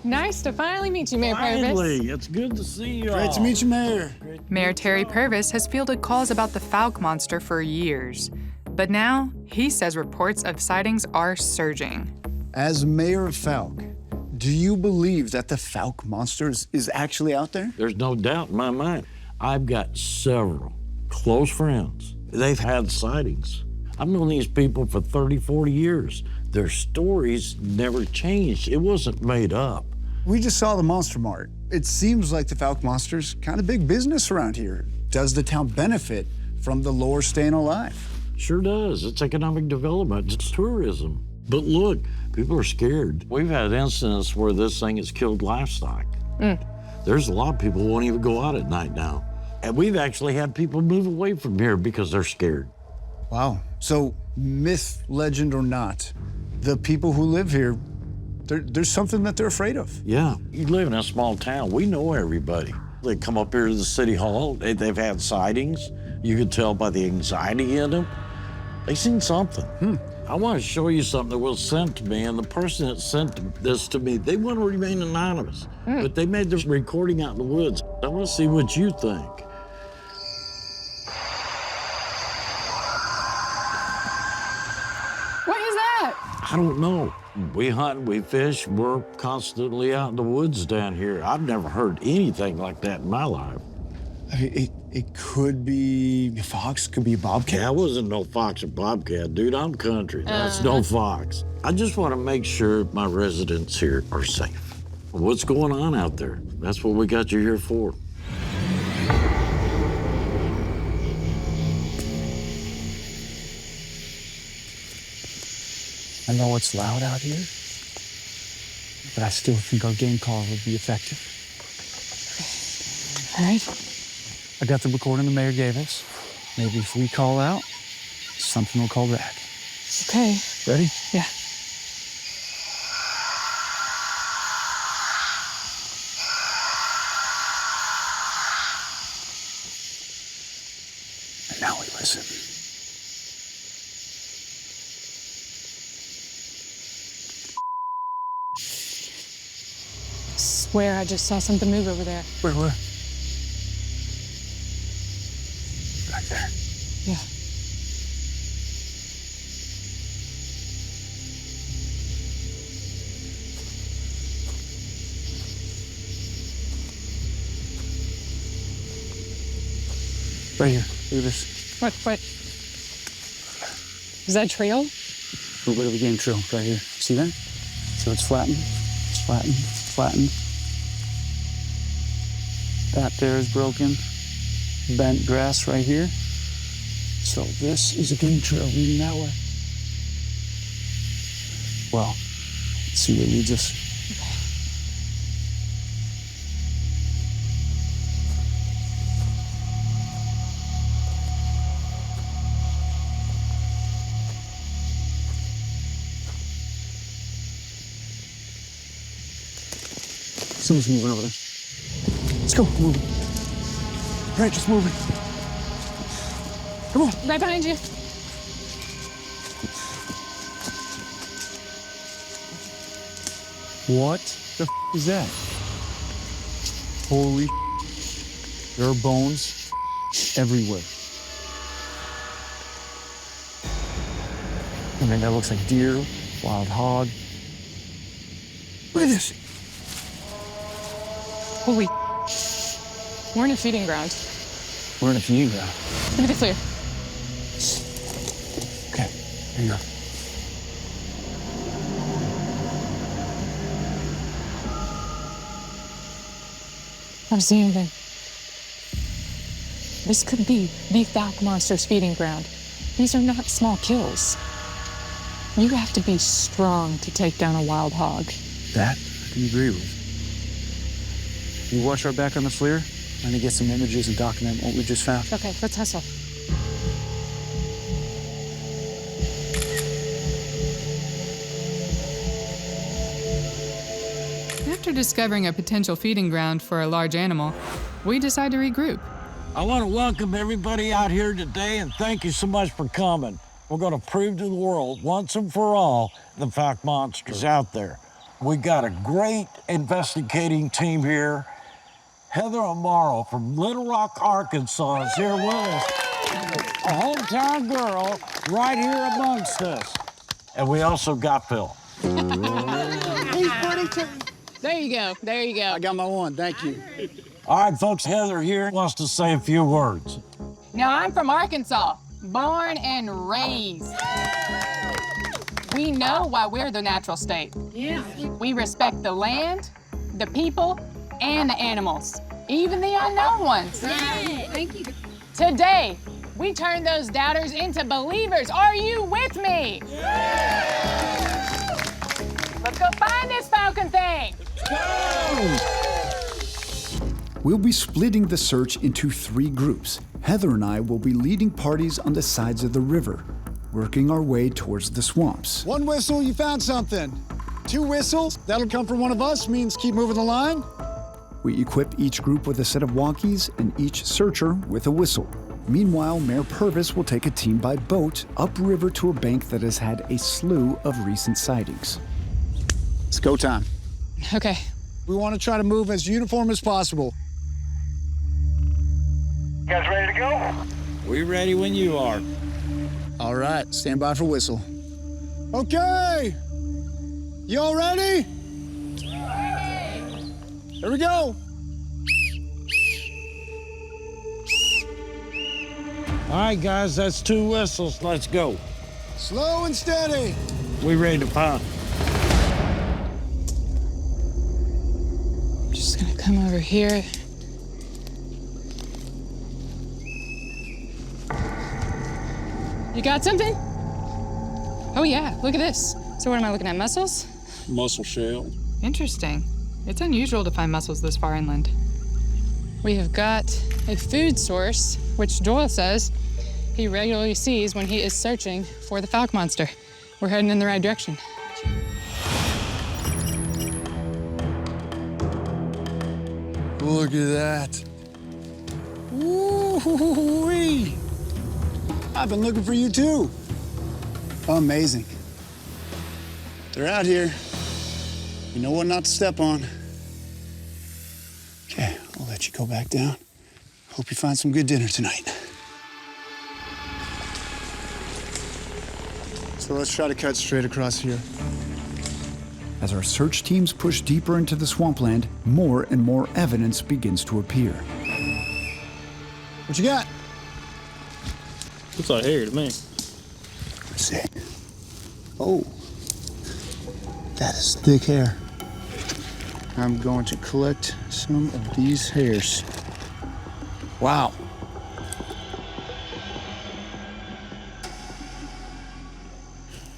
Nice to finally meet you, Mayor Purvis. Finally, it's good to see you all. Great to meet you, Mayor. Mayor Terry Purvis has fielded calls about the Falk monster for years. But now, he says reports of sightings are surging. As mayor of Falk, do you believe that the Falk monster is actually out there? There's no doubt in my mind. I've got several close friends. They've had sightings. I've known these people for 30, 40 years. Their stories never changed. It wasn't made up. We just saw the Monster Mart. It seems like the Falk monster's kind of big business around here. Does the town benefit from the lore staying alive? Sure does. It's economic development. It's tourism. But look, people are scared. We've had incidents where this thing has killed livestock. There's a lot of people who won't even go out at night now. And we've actually had people move away from here because they're scared. Wow. So, myth, legend, or not, the people who live here, there's something that they're afraid of. Yeah, you live in a small town. We know everybody. They come up here to the city hall. They've had sightings. You can tell by the anxiety in them. They've seen something. I want to show you something that was sent to me, and the person that sent this to me, they want to remain anonymous, but they made this recording out in the woods. I want to see what you think. What is that? I don't know. We hunt, we fish, we're constantly out in the woods down here. I've never heard anything like that in my life. I mean, it could be a fox, could be a bobcat. Yeah, I wasn't no fox or bobcat, dude. I'm country. That's no fox. I just want to make sure my residents here are safe. What's going on out there? That's what we got you here for. I know it's loud out here, but I still think our game call would be effective. All right. I got the recording the mayor gave us. Maybe if we call out, something will call back. Okay. Ready? Yeah. And now we listen. Swear I just saw something move over there. Where? Back there. Yeah. Right here. Look at this. What? Is that a trail? A little bit of a game trail right here. See that? So it's flattened, flattened. That there is broken. Bent grass right here. So this is a game trail leading that way. Well, it See where it leads us. Someone's moving over there. Let's go. Moving. Right, just moving. Come on. Right behind you. What the is that? Holy there are bones everywhere. I mean, that looks like deer, wild hog. Look at this. Holy. We're in a feeding ground. We're in a feeding ground. Look at the clear. Okay, here you go. I don't see anything. This could be the Falk monster's feeding ground. These are not small kills. You have to be strong to take down a wild hog. That I can agree with. You watch our back on the FLIR? I'm gonna get some images and document what we just found. Okay, let's hustle. After discovering a potential feeding ground for a large animal, we decide to regroup. I want to welcome everybody out here today and thank you so much for coming. We're going to prove to the world once and for all the Falk monster is out there. We got a great investigating team here. Heather Amaro from Little Rock, Arkansas is here with us. A hometown girl right here amongst us. And we also got Phil. He's funny too. There you go, there you go. I got my one, thank you. All right, folks, Heather here wants to say a few words. Now, I'm from Arkansas, born and raised. We know why we're the natural state. Yeah. We respect the land, the people, and the animals, even the unknown ones. Yeah. Thank you. Today, we turn those doubters into believers. Are you with me? Yeah. Let's go find this falcon thing. Go! We'll be splitting the search into 3 groups. Heather and I will be leading parties on the sides of the river, working our way towards the swamps. 1 whistle, you found something. 2 whistles, that'll come from one of us, means keep moving the line. We equip each group with a set of walkies and each searcher with a whistle. Meanwhile, Mayor Purvis will take a team by boat upriver to a bank that has had a slew of recent sightings. It's go time. Okay. We want to try to move as uniform as possible. You guys ready to go? We ready when you are. All right, stand by for whistle. Okay. You all ready? Here we go. All right, guys, that's 2 whistles. Let's go. Slow and steady. We ready to pound. I'm just gonna come over here. You got something? Oh yeah, look at this. So what am I looking at, mussels? Mussel shell. Interesting. It's unusual to find mussels this far inland. We have got a food source, which Doyle says he regularly sees when he is searching for the Falk monster. We're heading in the right direction. Look at that. Woo-wee. I've been looking for you too. Amazing. They're out here. You know what not to step on. Okay, I'll let you go back down. Hope you find some good dinner tonight. So let's try to cut straight across here. As our search teams push deeper into the swampland, more and more evidence begins to appear. What you got? Looks like hair to me. Let's see. Oh, that is thick hair. I'm going to collect some of these hairs. Wow.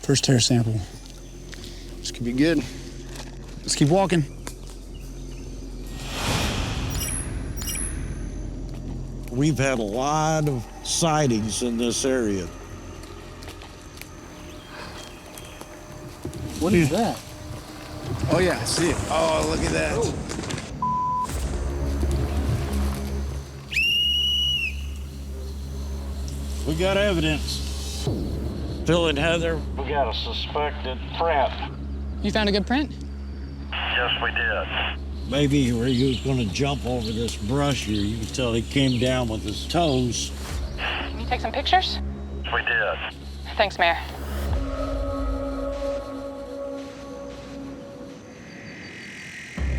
First hair sample. This could be good. Let's keep walking. We've had a lot of sightings in this area. What is that? Oh yeah, I see it. Oh, look at that. We got evidence. Phil and Heather, we got a suspected print. You found a good print? Yes, we did. Maybe where he was gonna jump over this brush here, you can tell he came down with his toes. Can you take some pictures? We did. Thanks, Mayor.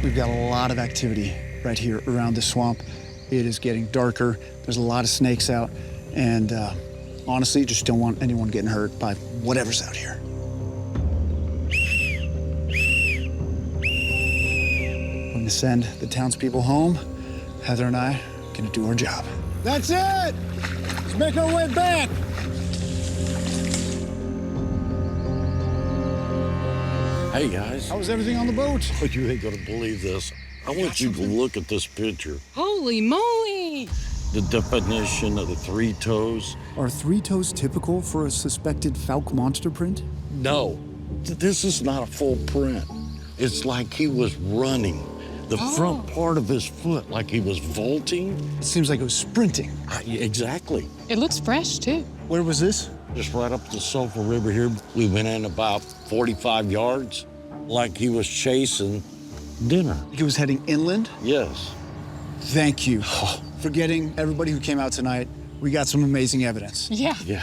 We've got a lot of activity right here around the swamp. It is getting darker. There's a lot of snakes out. And honestly, just don't want anyone getting hurt by whatever's out here. We're gonna send the townspeople home. Heather and I are gonna do our job. That's it! Let's make our way back! Hey guys. How was everything on the boat? Oh, you ain't gonna believe this. I want you to look at this picture. Holy moly! The definition of the three toes. Are three toes typical for a suspected Falk monster print? No, this is not a full print. It's like he was running. The front part of his foot, like he was vaulting. It seems like it was sprinting. Exactly. It looks fresh, too. Where was this? Just right up the Sulphur River here. We went in about 45 yards, like he was chasing dinner. He was heading inland? Yes. Thank you for getting everybody who came out tonight. We got some amazing evidence. Yeah. Yeah.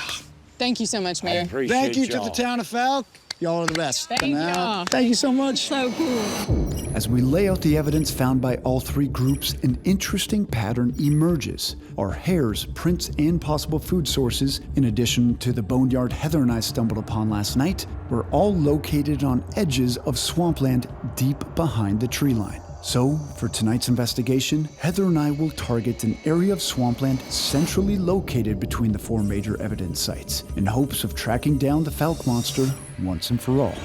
Thank you so much, Mayor. Thank you to the town of Falk. Y'all are the best. Thank y'all. Thank you so much. So cool. As we lay out the evidence found by all three groups, an interesting pattern emerges. Our hairs, prints, and possible food sources, in addition to the boneyard Heather and I stumbled upon last night, were all located on edges of swampland deep behind the tree line. So, for tonight's investigation, Heather and I will target an area of swampland centrally located between the four major evidence sites, in hopes of tracking down the Falk monster once and for all.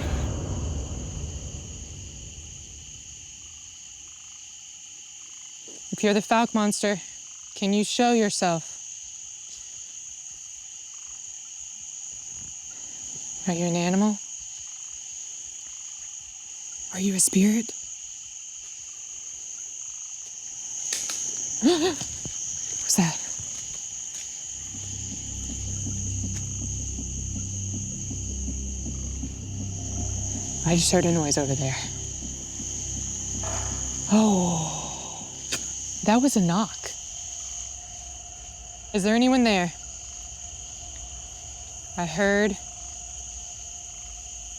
If you're the Falk monster, can you show yourself? Are you an animal? Are you a spirit? What's that? I just heard a noise over there. Oh, that was a knock. Is there anyone there? I heard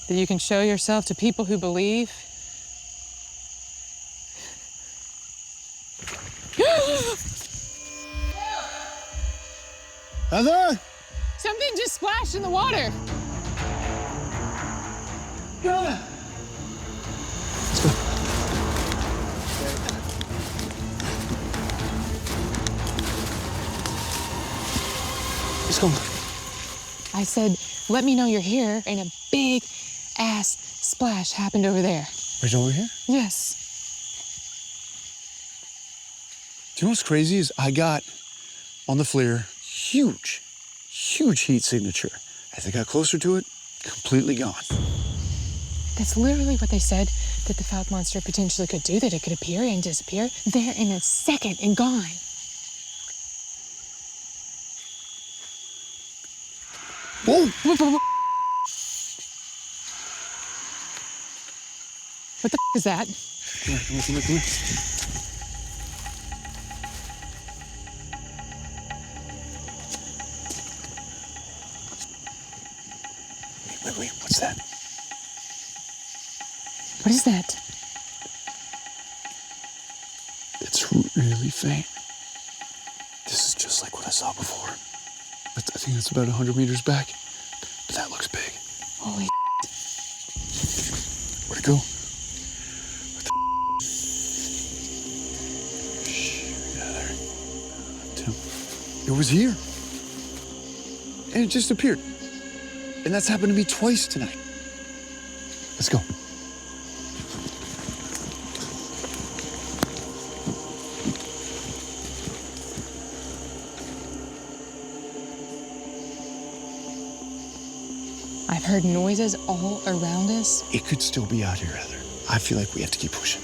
that you can show yourself to people who believe. Heather? Something just splashed in the water. Yeah. Let's go. I said, let me know you're here, and a big ass splash happened over there. Right over here? Yes. Do you know what's crazy is I got on the FLIR huge heat signature. As I got closer to it, completely gone. That's literally what they said that the Falk monster potentially could do, that it could appear and disappear there in a second and gone. Whoa! What the is that? Come here. Wait, what's that? What is that? It's really faint. This is just like what I saw before. I think it's about 100 meters back. But that looks big. Holy Where'd it go? It was here. And it just appeared. And that's happened to me twice tonight. Let's go. heard noises all around us. It could still be out here, Heather. I feel like we have to keep pushing.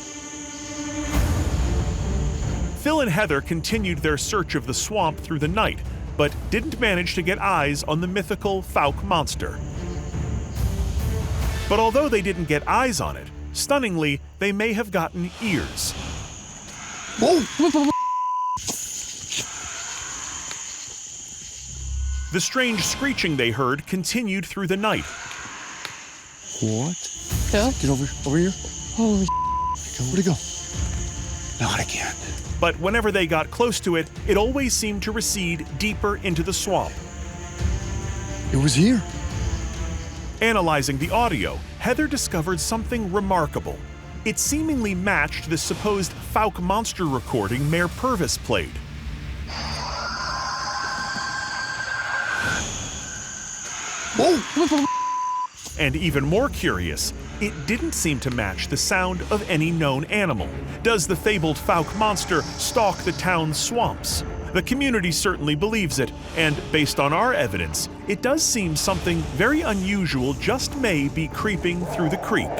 Phil and Heather continued their search of the swamp through the night, but didn't manage to get eyes on the mythical Fouke monster. But although they didn't get eyes on it, stunningly, they may have gotten ears. Whoa! The strange screeching they heard continued through the night. What? Phil? Get over here. Holy Where'd it go? Not again. But whenever they got close to it, it always seemed to recede deeper into the swamp. It was here. Analyzing the audio, Heather discovered something remarkable. It seemingly matched the supposed Fouke monster recording Mayor Purvis played. Whoa! And even more curious, it didn't seem to match the sound of any known animal. Does the fabled Fouke monster stalk the town's swamps? The community certainly believes it, and based on our evidence, it does seem something very unusual just may be creeping through the creek.